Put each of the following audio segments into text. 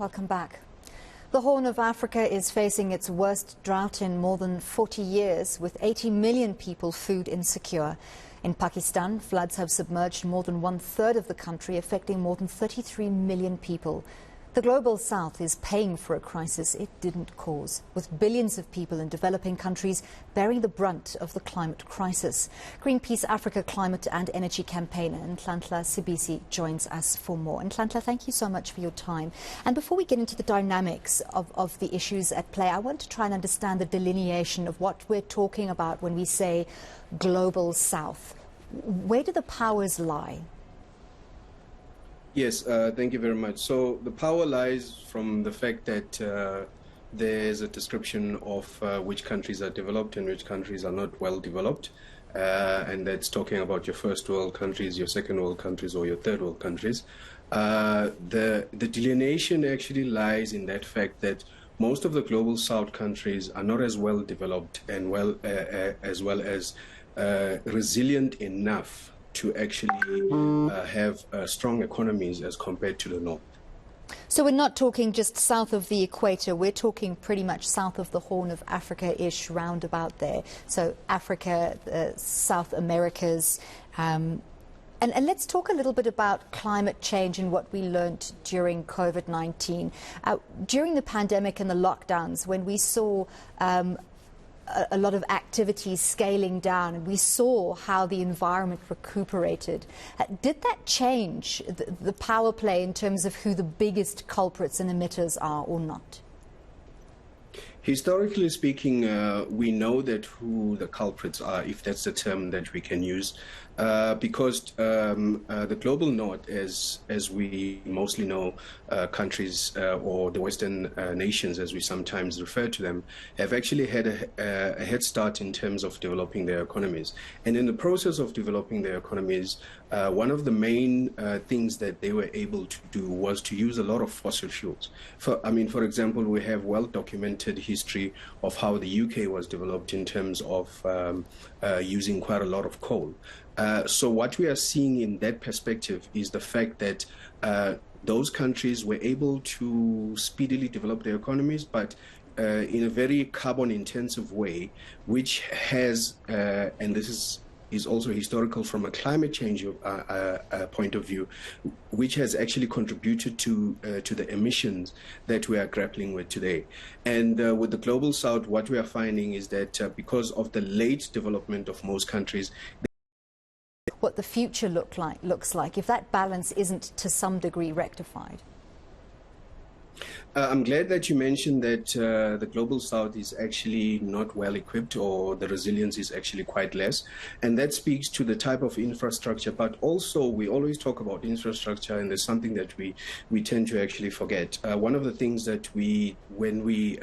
Welcome back. The Horn of Africa is facing its worst drought in more than 40 years, with 80 million people food insecure. In Pakistan, floods have submerged more than one-third of the country, affecting more than 33 million people. The Global South is paying for a crisis it didn't cause, with billions of people in developing countries bearing the brunt of the climate crisis. Greenpeace Africa Climate and Energy campaigner Nhlanhla Sibisi joins us for more. Nhlanhla, thank you so much for your time. And before we get into the dynamics of the issues at play, I want to try and understand the delineation of what we're talking about when we say Global South. Where do the powers lie? Yes, thank you very much. So the power lies from the fact that there's a description of which countries are developed and which countries are not well developed. And that's talking about your first world countries, your second world countries, or your third world countries. The delineation actually lies in that fact that most of the global south countries are not as well developed and as resilient enough to actually have strong economies as compared to the north. So we're not talking just south of the equator, we're talking pretty much south of the Horn of Africa-ish, roundabout there. So Africa, South Americas. And let's talk a little bit about climate change and what we learned during COVID-19. During the pandemic and the lockdowns, when we saw a lot of activities scaling down, and we saw how the environment recuperated. Did that change the power play in terms of who the biggest culprits and emitters are or not? Historically speaking, we know that who the culprits are, if that's the term that we can use, because the global north, as we mostly know, countries or the Western nations, as we sometimes refer to them, have actually had a head start in terms of developing their economies. And in the process of developing their economies, one of the main things that they were able to do was to use a lot of fossil fuels. For example, we have well-documented history of how the UK was developed in terms of using quite a lot of coal. So what we are seeing in that perspective is the fact that those countries were able to speedily develop their economies, but in a very carbon-intensive way, which has, and this is also historical from a climate change point of view, which has actually contributed to the emissions that we are grappling with today. And with the Global South, what we are finding is that because of the late development of most countries, what the future looks like if that balance isn't to some degree rectified? I'm glad that you mentioned that the Global South is actually not well equipped, or the resilience is actually quite less. And that speaks to the type of infrastructure. But also, we always talk about infrastructure, and there's something that we tend to actually forget. One of the things that when we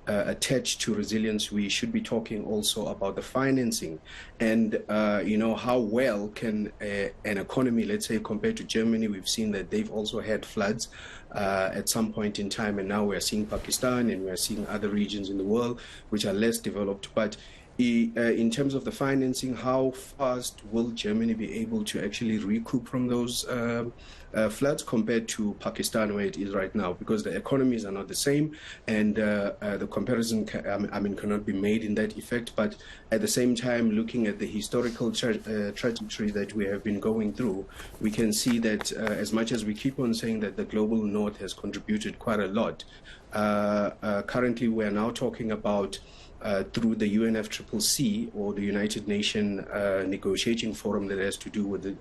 attach to resilience, we should be talking also about the financing. And, how well can an economy, let's say, compared to Germany, we've seen that they've also had floods at some point in time, and now we're seeing Pakistan and we're seeing other regions in the world which are less developed. But in terms of the financing, how fast will Germany be able to actually recoup from those floods compared to Pakistan, where it is right now? Because the economies are not the same, and the comparison cannot be made in that effect. But at the same time, looking at the historical trajectory that we have been going through, we can see that as much as we keep on saying that the global north has contributed quite a lot, currently we are now talking about through the UNFCCC, or the United Nations negotiating forum that has to do with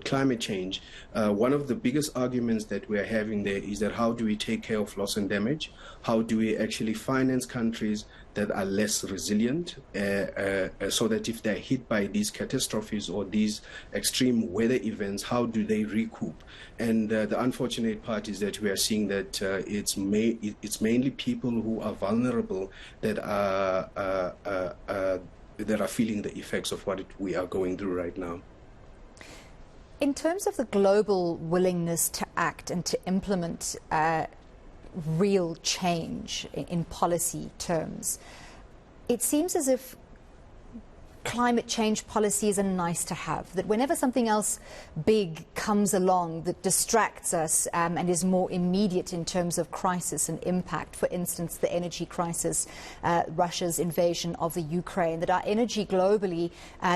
climate change. One of the biggest arguments that we are having there is that how do we take care of loss and damage? How do we actually finance countries that are less resilient, so that if they're hit by these catastrophes or these extreme weather events, how do they recoup? And the unfortunate part is that we are seeing that it's mainly people who are vulnerable that are feeling the effects of what we are going through right now. In terms of the global willingness to act and to implement real change in policy terms, it seems as if climate change policy is a nice to have, that whenever something else big comes along that distracts us and is more immediate in terms of crisis and impact, for instance, the energy crisis, Russia's invasion of the Ukraine, that our energy globally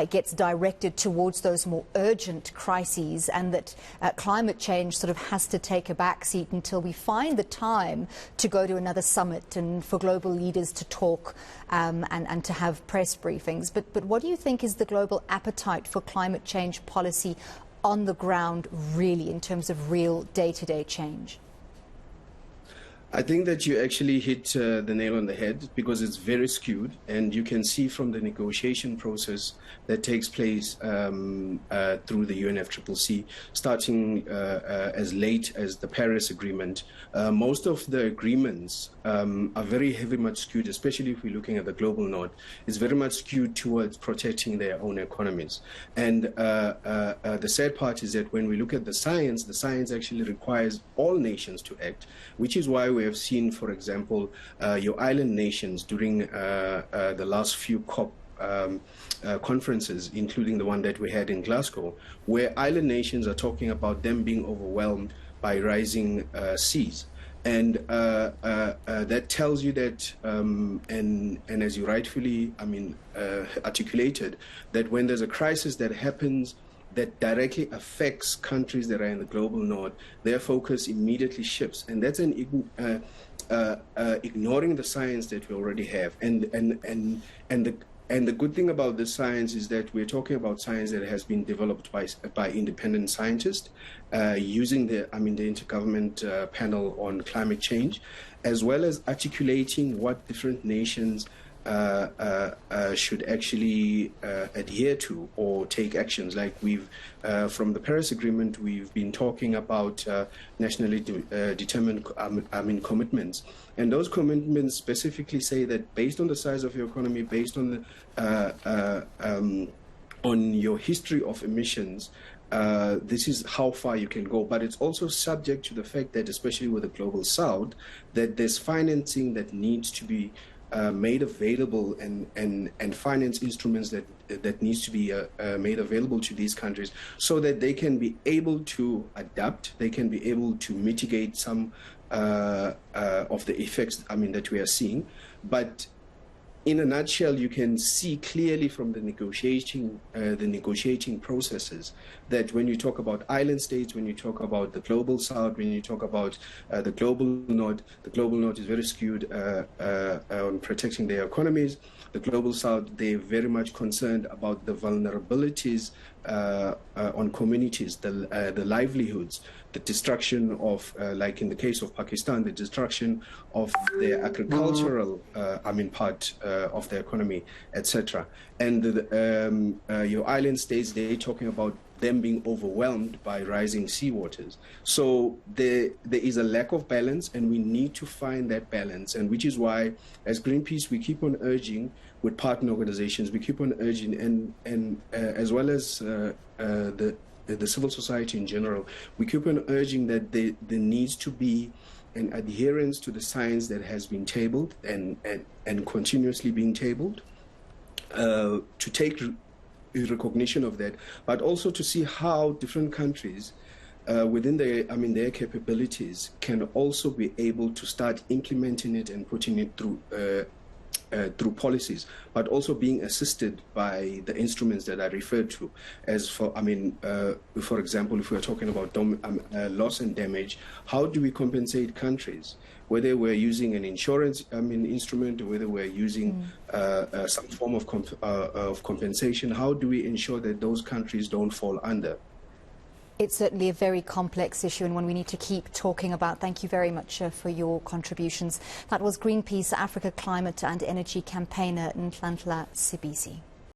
gets directed towards those more urgent crises, and that climate change sort of has to take a backseat until we find the time to go to another summit and for global leaders to talk and to have press briefings. But what do you think is the global appetite for climate change policy on the ground, really, in terms of real day-to-day change? I think that you actually hit the nail on the head, because it's very skewed, and you can see from the negotiation process that takes place through the UNFCCC, starting as late as the Paris Agreement. Most of the agreements are very much skewed, especially if we're looking at the global north. It's very much skewed towards protecting their own economies. And the sad part is that when we look at the science actually requires all nations to act, which is why we have seen, for example, your island nations during the last few COP conferences, including the one that we had in Glasgow, where island nations are talking about them being overwhelmed by rising seas. And that tells you that, and as you rightfully, articulated, that when there's a crisis that happens that directly affects countries that are in the global north, their focus immediately shifts, and that's ignoring the science that we already have. And the good thing about this science is that we're talking about science that has been developed by independent scientists using the Intergovernment Panel on Climate Change, as well as articulating what different nations should actually adhere to or take actions. Like from the Paris Agreement, we've been talking about nationally determined commitments. And those commitments specifically say that based on the size of your economy, based on your history of emissions, this is how far you can go. But it's also subject to the fact that, especially with the Global South, that there's financing that needs to be made available, and finance instruments that needs to be made available to these countries, so that they can be able to adapt, they can be able to mitigate some of the effects that we are seeing. But in a nutshell, you can see clearly from the negotiating processes that when you talk about island states, when you talk about the global south, when you talk about the global north is very skewed on protecting their economies. The global south, they're very much concerned about the vulnerabilities on communities, the livelihoods, the destruction of, like in the case of Pakistan, the destruction of their agricultural, part of their economy, etc. And your island states, they're talking about them being overwhelmed by rising seawaters. So there is a lack of balance, and we need to find that balance. And which is why, as Greenpeace, we keep on urging with partner organizations, we keep on urging, and as well as the civil society in general, we keep on urging that there needs to be an adherence to the science that has been tabled and continuously being tabled, to take recognition of that, but also to see how different countries within their capabilities can also be able to start implementing it and putting it through policies, but also being assisted by the instruments that I referred to. As for example, if we're talking about loss and damage, how do we compensate countries? Whether we're using an insurance instrument, or whether we're using some form of compensation, how do we ensure that those countries don't fall under? It's certainly a very complex issue, and one we need to keep talking about. Thank you very much for your contributions. That was Greenpeace Africa Climate and Energy campaigner Nhlanhla Sibisi.